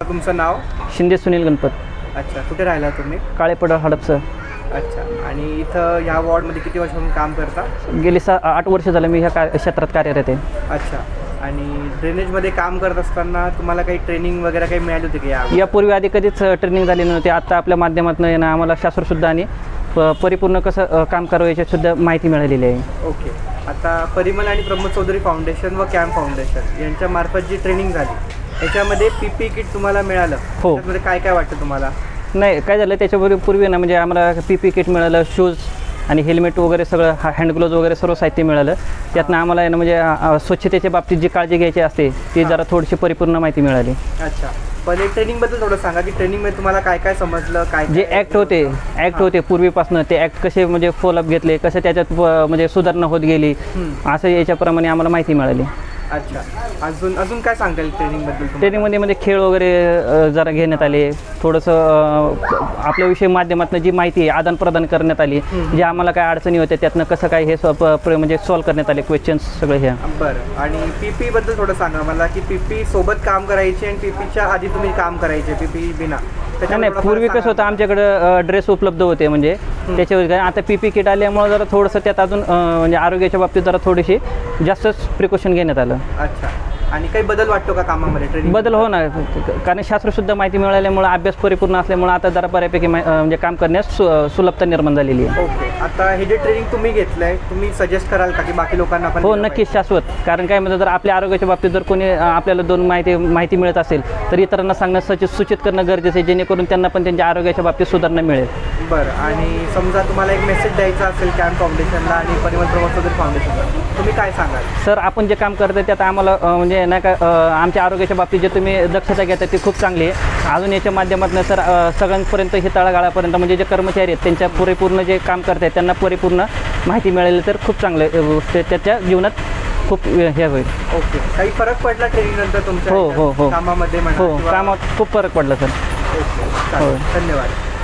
तुमचं नाव? शिंदे सुनील गणपत. अच्छा, कुठे राहिला तुम्ही? काळेपडळ हडपसर. अच्छा, आणि इथं ह्या वॉर्डमध्ये किती वर्षापासून काम करता? गेली 8 वर्ष झालं मी ह्या क्षेत्रात कार्यरत आहे. अच्छा, आणि ड्रेनेजमध्ये काम करत असताना तुम्हाला काही ट्रेनिंग वगैरे काही मिळाली होती की यापूर्वी आधी कधीच ट्रेनिंग झाली नव्हती. आता आपल्या माध्यमातून आहे ना आम्हाला शास्त्रशुद्ध आणि परिपूर्ण कसं काम करावं याच्यासुद्धा माहिती मिळालेली आहे. ओके, आता परिमल आणि प्रमोद चौधरी फाउंडेशन व कॅम्प फाउंडेशन यांच्यामार्फत जी ट्रेनिंग झाली त्याच्यामध्ये पी किट तुम्हाला मिळालं. हो. त्यामध्ये काय काय वाटतं तुम्हाला? नाही, काय झालं त्याच्यापूर्वी पूर्वी ना म्हणजे आम्हाला पी किट मिळालं, शूज आणि हेल्मेट वगैरे सगळं, हँड ग्लोव्ज वगैरे सर्व साहित्य मिळालं. त्यातनं आम्हाला आहे ना म्हणजे स्वच्छतेच्या बाबतीत जी काळजी घ्यायची असते ती जरा थोडीशी परिपूर्ण माहिती मिळाली. अच्छा, पहिले ट्रेनिंगबद्दल थोडं सांगा की ट्रेनिंगमध्ये तुम्हाला काय काय समजलं, काय जे ॲक्ट होते पूर्वीपासून ते ॲक्ट कसे म्हणजे फॉलोअप घेतले, कसं त्याच्यात म्हणजे सुधारणा होत गेली, असं याच्याप्रमाणे आम्हाला माहिती मिळाली. अच्छा, अजून काय सांगता येईल ट्रेनिंगबद्दल? ट्रेनिंगमध्ये म्हणजे खेळ वगैरे जरा घेण्यात आले, थोडंसं आपल्याविषयी माध्यमातून जी माहिती आहे आदान प्रदान करण्यात आली, जे आम्हाला काय अडचणी होत्या त्यातनं कसं काय हे म्हणजे सॉल्व्ह करण्यात आले क्वेश्चन्स सगळे हे. बरं, आणि पी बद्दल थोडं सांगा मला की पी सोबत काम करायचे आणि पीच्या आधी तुम्ही काम करायचे पी बिना? नाही, पूर्वी कसं होतं आमच्याकडं ड्रेस उपलब्ध होते म्हणजे त्याच्यावर आता पी किट आल्यामुळं जरा थोडंसं त्यात अजून म्हणजे आरोग्याच्या बाबतीत जरा थोडीशी जास्तच प्रिकॉशन घेण्यात आलं. अच्छा, आणि काही बदल वाटतो का कामामध्ये? ट्रेनिंग बदल हो ना, कारण शास्त्रशुद्ध माहिती मिळाल्यामुळे अभ्यास परिपूर्ण असल्यामुळे आता जरा बऱ्यापैकी म्हणजे काम करण्यास सुलभता निर्माण झालेली आहे. ओके, आता हे जे ट्रेनिंग तुम्ही घेतलंय तुम्ही सजेस्ट कराल का की बाकी लोकांना पण? हो, नक्कीच शाश्वत. कारण काय म्हणजे जर आपल्या आरोग्याच्या बाबतीत जर कोणी आपल्याला दोन माहिती मिळत असेल तर इतरांना सांगणं सूचित करणं गरजेचं आहे, जेणेकरून त्यांना पण त्यांच्या आरोग्याच्या बाबतीत सुधारणा मिळेल. बरं, आणि समजा तुम्हाला एक मेसेज द्यायचा असेल कॅम्प फाउंडेशनला आणि परिमल प्रमोद चौधरी फाउंडेशनला, तुम्ही काय सांगाल? सर, आपण जे काम करतो त्यात आम्हाला म्हणजे नाही का आमच्या आरोग्याच्या बाबतीत जे तुम्ही दक्षता घेता ती खूप चांगली आहे. अजून याच्या माध्यमातून सर सगळ्यांपर्यंत हे तळागाळापर्यंत म्हणजे जे कर्मचारी आहेत त्यांच्या परिपूर्ण जे काम करत आहेत त्यांना परिपूर्ण माहिती मिळाली तर खूप चांगलं त्याच्या जीवनात खूप हे होईल. ओके, काही फरक पडला ट्रेनिंगनंतर तुमच्या हो कामामध्ये? हो, कामात खूप फरक पडला सर. ओके, धन्यवाद.